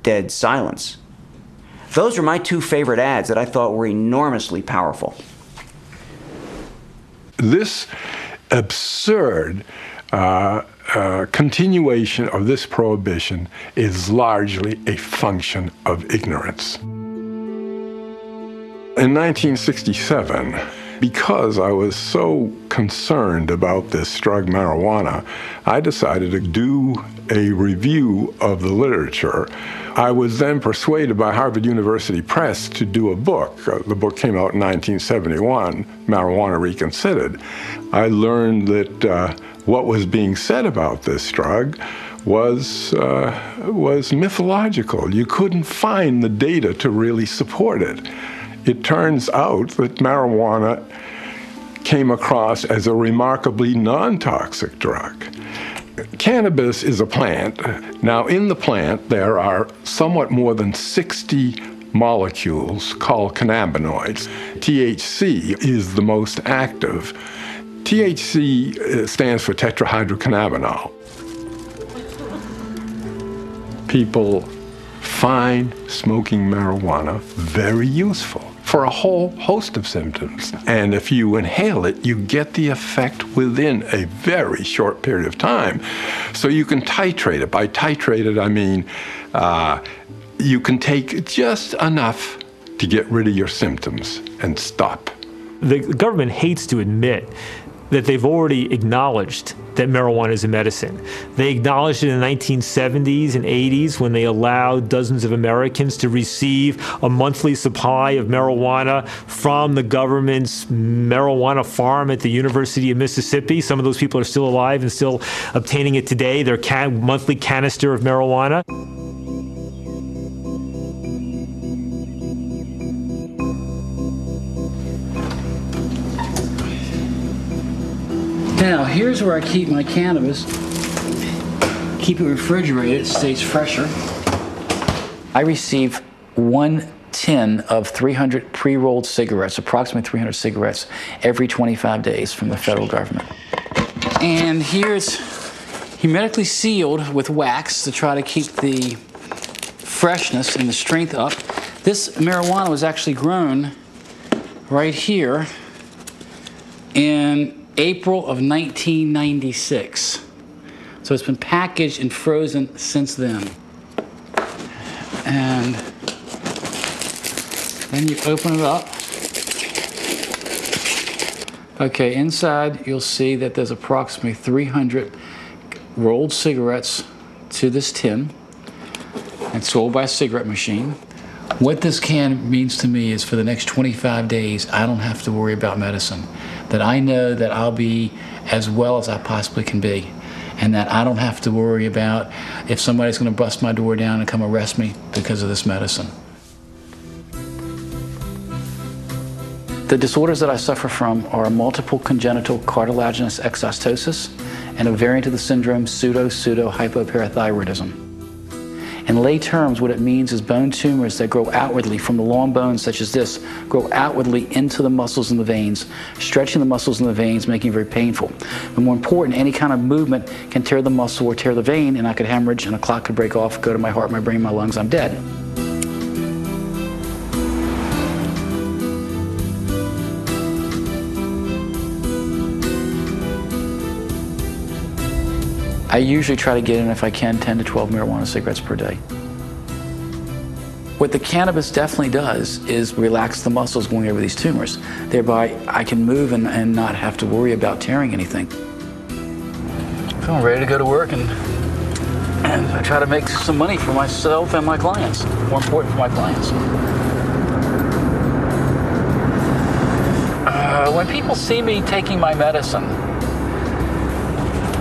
Dead silence. Those are my two favorite ads that I thought were enormously powerful. This absurd continuation of this prohibition is largely a function of ignorance. In 1967, because I was so concerned about this drug marijuana, I decided to do a review of the literature. I was then persuaded by Harvard University Press to do a book. The book came out in 1971, Marijuana Reconsidered. I learned that what was being said about this drug was mythological. You couldn't find the data to really support it. It turns out that marijuana came across as a remarkably non-toxic drug. Cannabis is a plant. Now, in the plant, there are somewhat more than 60 molecules called cannabinoids. THC is the most active. THC stands for tetrahydrocannabinol. People find smoking marijuana very useful for a whole host of symptoms. And if you inhale it, you get the effect within a very short period of time. So you can titrate it. By titrate it, I mean you can take just enough to get rid of your symptoms and stop. The government hates to admit that they've already acknowledged that marijuana is a medicine. They acknowledged it in the 1970s and 80s when they allowed dozens of Americans to receive a monthly supply of marijuana from the government's marijuana farm at the University of Mississippi. Some of those people are still alive and still obtaining it today, their monthly canister of marijuana. Now, here's where I keep my cannabis. Keep it refrigerated, it stays fresher. I receive 1 tin of 300 pre-rolled cigarettes, approximately 300 cigarettes, every 25 days from the federal government. And here's hermetically sealed with wax to try to keep the freshness and the strength up. This marijuana was actually grown right here in April of 1996. So it's been packaged and frozen since then. And then you open it up. Okay, inside you'll see that there's approximately 300 rolled cigarettes to this tin and sold by a cigarette machine. What this can means to me is for the next 25 days, I don't have to worry about medicine. That I know that I'll be as well as I possibly can be, and that I don't have to worry about if somebody's going to bust my door down and come arrest me because of this medicine. The disorders that I suffer from are multiple congenital cartilaginous exostosis and a variant of the syndrome, pseudo-hypoparathyroidism. In lay terms, what it means is bone tumors that grow outwardly from the long bones such as this, grow outwardly into the muscles and the veins, stretching the muscles and the veins, making it very painful. But more important, any kind of movement can tear the muscle or tear the vein, and I could hemorrhage and a clot could break off, go to my heart, my brain, my lungs, I'm dead. I usually try to get in, if I can, 10 to 12 marijuana cigarettes per day. What the cannabis definitely does is relax the muscles going over these tumors. Thereby, I can move and not have to worry about tearing anything. So I'm ready to go to work and I try to make some money for myself and my clients. More important, for my clients. When people see me taking my medicine,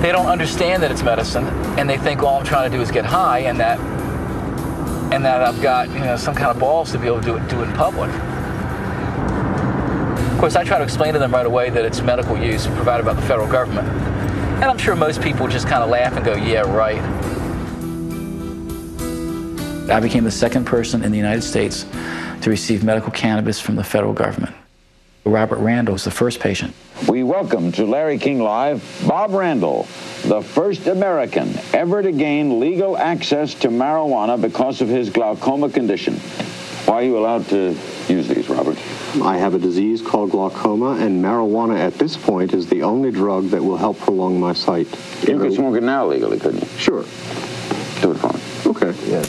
they don't understand that it's medicine, and they think all I'm trying to do is get high, and that I've got, you know, some kind of balls to be able to do it in public. Of course, I try to explain to them right away that it's medical use provided by the federal government, and I'm sure most people just kind of laugh and go, "Yeah, right." I became the second person in the United States to receive medical cannabis from the federal government. Robert Randall was the first patient. We welcome to Larry King Live, Bob Randall. the first American ever to gain legal access to marijuana because of his glaucoma condition. Why are you allowed to use these, Robert? I have a disease called glaucoma, and marijuana at this point is the only drug that will help prolong my sight. You could smoke it now legally, couldn't you? Sure. Do it for me. Okay. Yes.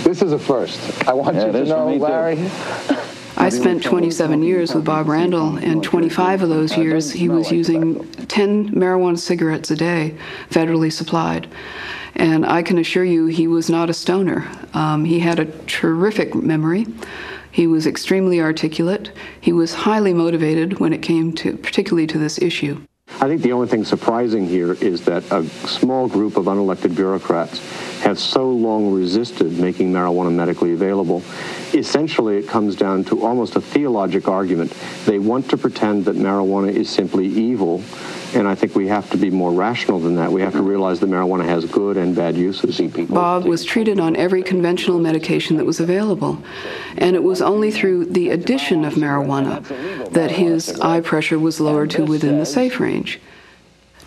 This is a first. I want you to know, Larry. I spent 27 years with Bob Randall, and 25 of those years he was using 10 marijuana cigarettes a day, federally supplied. And I can assure you he was not a stoner. He had a terrific memory. He was extremely articulate. He was highly motivated when it came to, particularly to this issue. I think the only thing surprising here is that a small group of unelected bureaucrats have so long resisted making marijuana medically available. Essentially, it comes down to almost a theologic argument. They want to pretend that marijuana is simply evil, and I think we have to be more rational than that. We have to realize that marijuana has good and bad uses. Bob was treated on every conventional medication that was available, and it was only through the addition of marijuana that his eye pressure was lowered to within the safe range.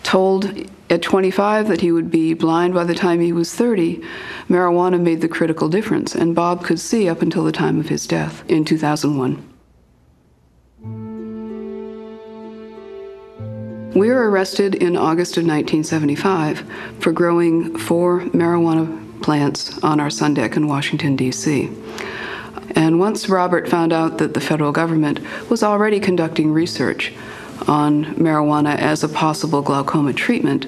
Told at 25 that he would be blind by the time he was 30, marijuana made the critical difference, and Bob could see up until the time of his death in 2001. We were arrested in August of 1975 for growing 4 marijuana plants on our sun deck in Washington, D.C. And once Robert found out that the federal government was already conducting research on marijuana as a possible glaucoma treatment,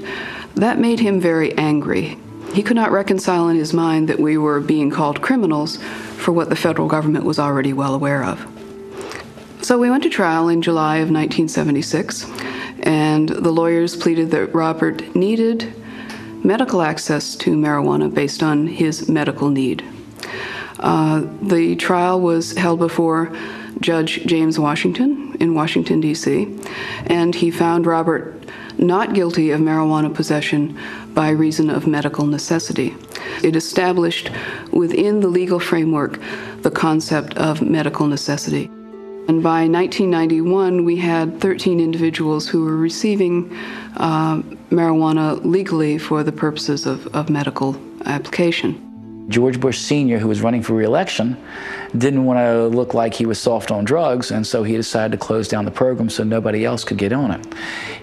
that made him very angry. He could not reconcile in his mind that we were being called criminals for what the federal government was already well aware of. So we went to trial in July of 1976, and the lawyers pleaded that Robert needed medical access to marijuana based on his medical need. The trial was held before Judge James Washington in Washington, D.C., and he found Robert not guilty of marijuana possession by reason of medical necessity. It established within the legal framework the concept of medical necessity. And by 1991, we had 13 individuals who were receiving marijuana legally for the purposes of medical application. George Bush Sr., who was running for re-election, didn't want to look like he was soft on drugs, and so he decided to close down the program so nobody else could get on it.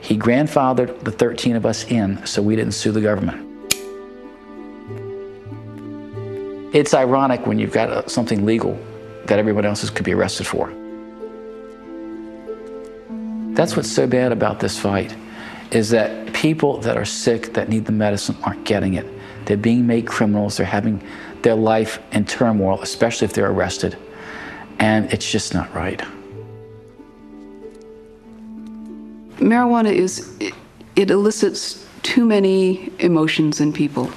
He grandfathered the 13 of us in so we didn't sue the government. It's ironic when you've got something legal that everyone else could be arrested for. That's what's so bad about this fight, is that people that are sick, that need the medicine, aren't getting it. They're being made criminals. They're having their life in turmoil, especially if they're arrested. And it's just not right. Marijuana it elicits too many emotions in people.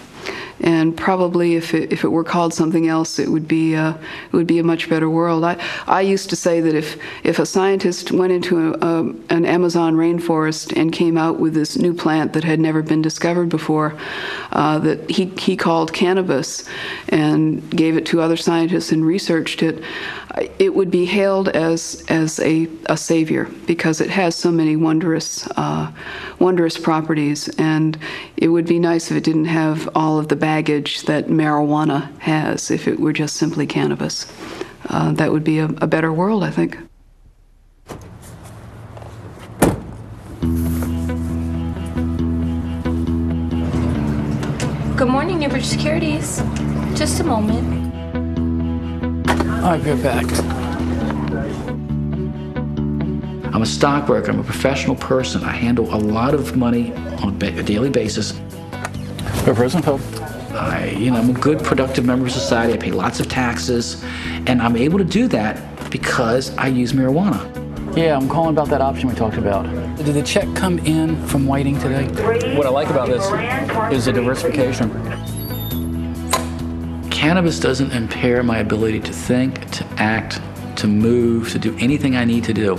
And probably if it were called something else, it would be a much better world. I used to say that if a scientist went into an Amazon rainforest and came out with this new plant that had never been discovered before, that he called cannabis, and gave it to other scientists and researched it, it would be hailed as a savior, because it has so many wondrous properties, and it would be nice if it didn't have all of the baggage that marijuana has, if it were just simply cannabis. That would be a better world, I think. Good morning, Neighborhood Securities. Just a moment. I'll be right back. I'm a stockbroker. I'm a professional person. I handle a lot of money on a daily basis. Irvin Rosenfeld. I'm a good, productive member of society. I pay lots of taxes, and I'm able to do that because I use marijuana. Yeah, I'm calling about that option we talked about. Did the check come in from Whiting today? What I like about this is the diversification. Cannabis doesn't impair my ability to think, to act, to move, to do anything I need to do.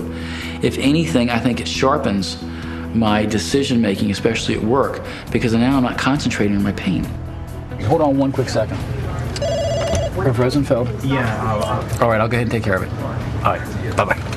If anything, I think it sharpens my decision making, especially at work, because now I'm not concentrating on my pain. Hold on one quick second. Irvin Rosenfeld? Yeah. All right, I'll go ahead and take care of it. All right. Bye-bye.